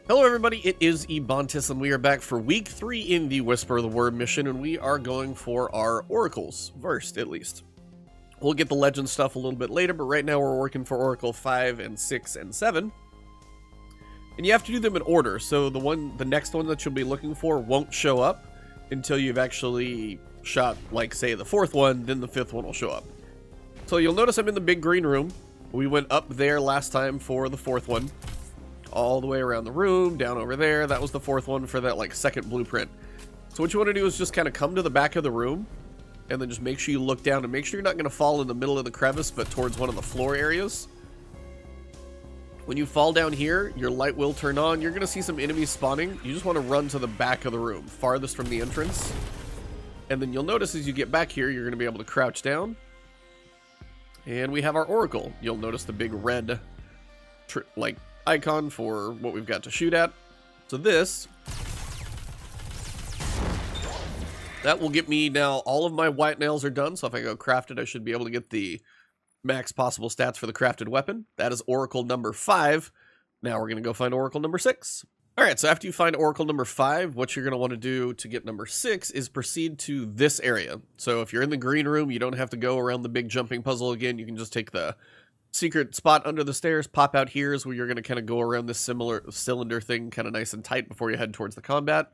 Hello everybody, it is Ebontis and we are back for week 3 in the Whisper of the Word mission, and we are going for our oracles, first at least. We'll get the legend stuff a little bit later, but right now we're working for Oracle 5 and 6 and 7. And you have to do them in order, so the next one that you'll be looking for won't show up until you've actually shot, like, say, the 4th one, then the 5th one will show up. So you'll notice I'm in the big green room. We went up there last time for the 4th one. All the way around the room, down over there. That was the 4th one for that, like, second blueprint. So what you want to do is just kind of come to the back of the room, and then just make sure you look down, and make sure you're not going to fall in the middle of the crevice, but towards one of the floor areas. When you fall down here, your light will turn on. You're going to see some enemies spawning. You just want to run to the back of the room, farthest from the entrance. And then you'll notice as you get back here, you're going to be able to crouch down. And we have our Oracle. You'll notice the big red, like, icon for what we've got to shoot at. So this, that will get me now, all of my white nails are done, so if I go crafted, I should be able to get the max possible stats for the crafted weapon. That is Oracle number 5. Now we're going to go find Oracle number 6. Alright, so after you find Oracle number 5, what you're going to want to do to get number 6 is proceed to this area. So if you're in the green room, you don't have to go around the big jumping puzzle again. You can just take the secret spot under the stairs, pop out here is where you're going to kind of go around this similar cylinder thing kind of nice and tight before you head towards the combat.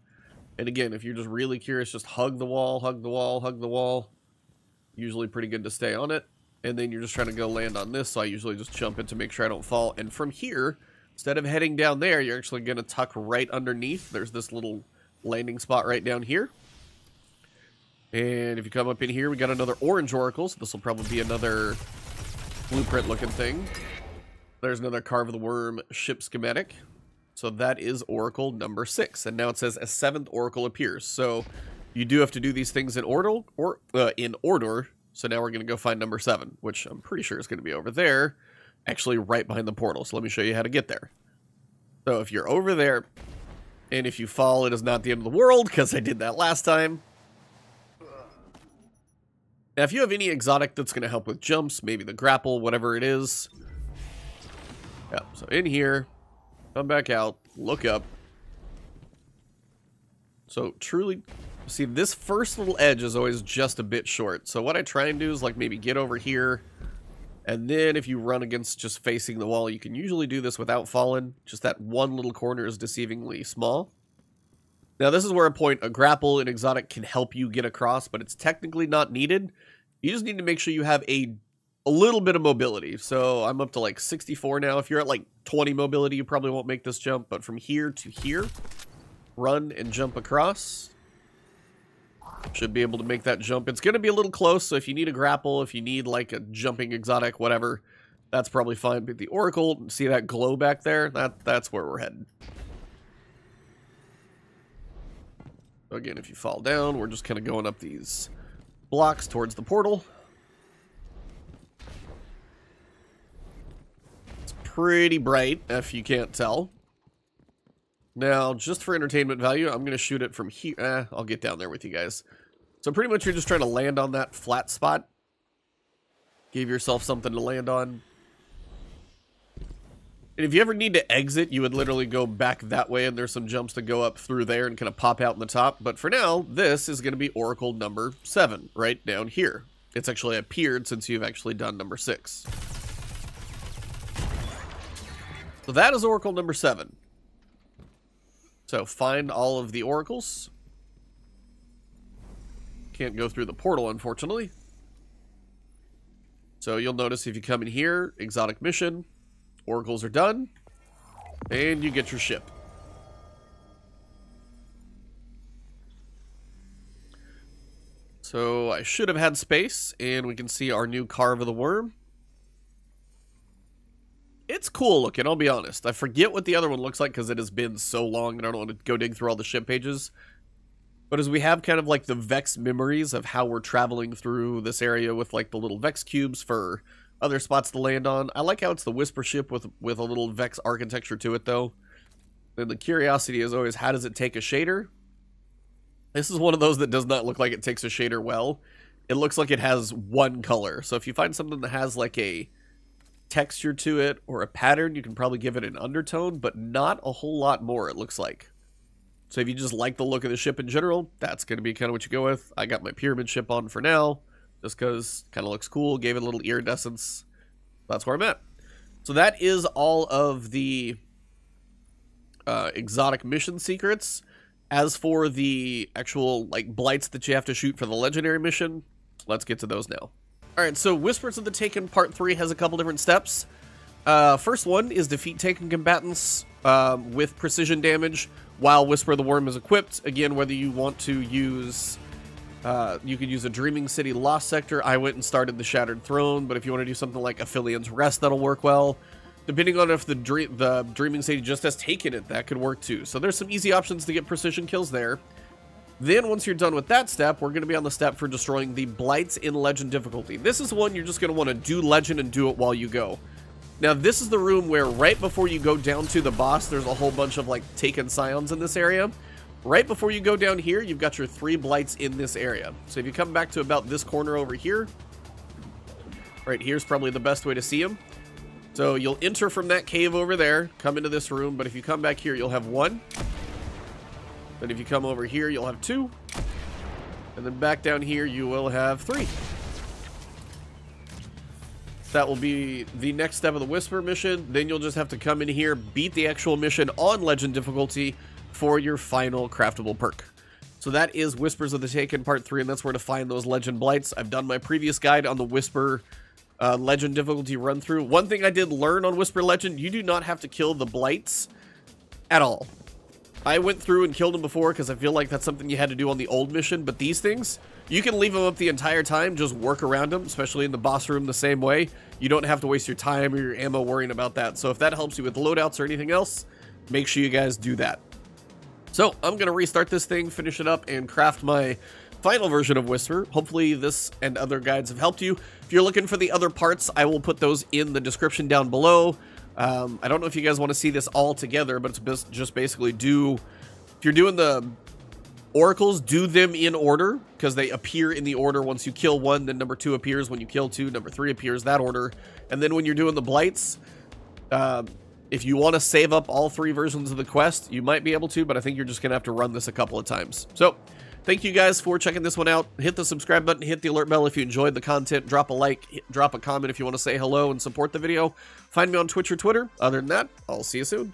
And again, if you're just really curious, just hug the wall, hug the wall, hug the wall. Usually pretty good to stay on it. And then you're just trying to go land on this, so I usually just jump in to make sure I don't fall. And from here, instead of heading down there, you're actually going to tuck right underneath. There's this little landing spot right down here. And if you come up in here, we got another orange oracle, so this will probably be another blueprint looking thing. There's another Karve the Worm ship schematic. So that is Oracle number 6. And now it says a 7th Oracle appears. So you do have to do these things in order. So now we're going to go find number 7, which I'm pretty sure is going to be over there. Actually right behind the portal. So let me show you how to get there. So if you're over there, and if you fall, it is not the end of the world, because I did that last time. Now, if you have any exotic that's going to help with jumps, maybe the grapple, whatever it is. Yeah, so in here, come back out, look up. So truly, see, this first little edge is always just a bit short. So what I try and do is like maybe get over here. And then if you run against just facing the wall, you can usually do this without falling. Just that one little corner is deceivingly small. Now, this is where a grapple and exotic can help you get across, but it's technically not needed. You just need to make sure you have a little bit of mobility. So I'm up to like 64 now. If you're at like 20 mobility, you probably won't make this jump. But from here to here, run and jump across. Should be able to make that jump. It's going to be a little close, so if you need a grapple, if you need like a jumping exotic, whatever, that's probably fine. But the Oracle, see that glow back there? That's where we're headed. Again, if you fall down, we're just kind of going up these blocks towards the portal. It's pretty bright, if you can't tell. Now, just for entertainment value, I'm going to shoot it from here. I'll get down there with you guys. So pretty much you're just trying to land on that flat spot. Give yourself something to land on. And if you ever need to exit, you would literally go back that way, and there's some jumps to go up through there and kind of pop out in the top. But for now, this is going to be Oracle number 7, right down here. It's actually appeared since you've actually done number 6. So that is Oracle number 7. So find all of the oracles. Can't go through the portal, unfortunately. So you'll notice if you come in here, exotic mission. Oracles are done, and you get your ship. So I should have had space, and we can see our new Karve the Worm. It's cool looking, I'll be honest. I forget what the other one looks like because it has been so long, and I don't want to go dig through all the ship pages. But as we have kind of like the Vex memories of how we're traveling through this area with like the little Vex cubes for other spots to land on. I like how it's the Whisper ship with a little Vex architecture to it, though. And the curiosity is always, how does it take a shader? This is one of those that does not look like it takes a shader well. It looks like it has one color. So if you find something that has like a texture to it or a pattern. You can probably give it an undertone, but not a whole lot more, it looks like. So if you just like the look of the ship in general, that's going to be kind of what you go with. I got my pyramid ship on for now, just because kind of looks cool. Gave it a little iridescence. That's where I'm at. So that is all of the exotic mission secrets. As for the actual like blights that you have to shoot for the legendary mission, let's get to those now. Alright, so Whispers of the Taken Part 3 has a couple different steps. First one is defeat Taken combatants with precision damage while Whisper of the Worm is equipped. Again, whether you want to use... you could use a Dreaming City Lost Sector. I went and started the Shattered Throne, but if you want to do something like Aphelian's Rest, that'll work well. Depending on if the Dreaming City just has taken it, that could work too. So there's some easy options to get precision kills there. Then once you're done with that step, we're going to be on the step for destroying the Blights in Legend difficulty. This is one you're just going to want to do Legend and do it while you go. Now this is the room where right before you go down to the boss, there's a whole bunch of like Taken Scions in this area. Right before you go down here, you've got your 3 Blights in this area. So if you come back to about this corner over here, right here's probably the best way to see them. So you'll enter from that cave over there, come into this room, but if you come back here, you'll have 1. Then if you come over here, you'll have 2. And then back down here, you will have 3. That will be the next step of the Whisper mission. Then you'll just have to come in here, beat the actual mission on Legend difficulty for your final craftable perk. So that is Whispers of the Taken Part 3, and that's where to find those Legend Blights. I've done my previous guide on the Whisper Legend difficulty run through. One thing I did learn on Whisper Legend, you do not have to kill the Blights at all. I went through and killed them before because I feel like that's something you had to do on the old mission, but these things, you can leave them up the entire time, just work around them, especially in the boss room the same way. You don't have to waste your time or your ammo worrying about that. So if that helps you with loadouts or anything else, make sure you guys do that. So I'm going to restart this thing, finish it up, and craft my final version of Whisper. Hopefully this and other guides have helped you. If you're looking for the other parts, I will put those in the description down below. I don't know if you guys want to see this all together, but it's just basically if you're doing the oracles, do them in order, because they appear in the order. Once you kill 1, then number 2 appears. When you kill 2, number 3 appears, that order. And then when you're doing the Blights, if you want to save up all 3 versions of the quest, you might be able to, but I think you're just going to have to run this a couple of times. So, thank you guys for checking this one out. Hit the subscribe button, hit the alert bell if you enjoyed the content, drop a like, drop a comment if you want to say hello and support the video. Find me on Twitch or Twitter. Other than that, I'll see you soon.